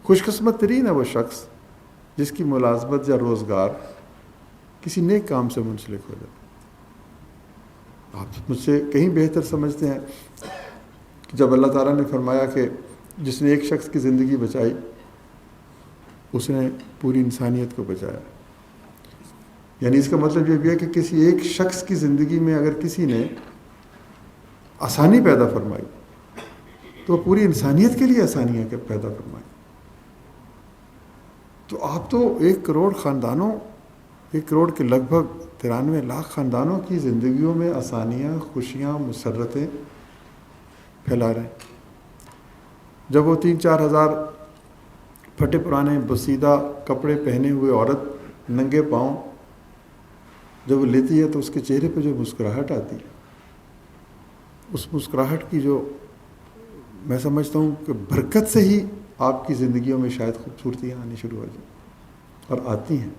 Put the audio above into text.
خوش قسمت ترین ہے وہ شخص جس کی ملازمت یا روزگار کسی نیک کام سے منسلک ہو جائے۔ آپ مجھ سے کہیں بہتر سمجھتے ہیں کہ جب اللہ تعالیٰ نے فرمایا کہ جس نے ایک شخص کی زندگی بچائی اس نے پوری انسانیت کو بچایا، یعنی اس کا مطلب یہ بھی ہے کہ کسی ایک شخص کی زندگی میں اگر کسی نے آسانی پیدا فرمائی تو پوری انسانیت کے لیے آسانیاں پیدا فرمائی۔ تو آپ تو 1 کروڑ خاندانوں، 1 کروڑ کے لگ بھگ 93 لاکھ خاندانوں کی زندگیوں میں آسانیاں، خوشیاں، مسرتیں پھیلا رہے ہیں۔ جب وہ 3-4 ہزار پھٹے پرانے بسیدہ کپڑے پہنے ہوئے عورت ننگے پاؤں جب وہ لیتی ہے تو اس کے چہرے پہ جو مسکراہٹ آتی ہے، اس مسکراہٹ کی جو میں سمجھتا ہوں کہ برکت سے ہی آپ کی زندگیوں میں شاید خوبصورتیاں آنی شروع ہو جائیں، اور آتی ہیں۔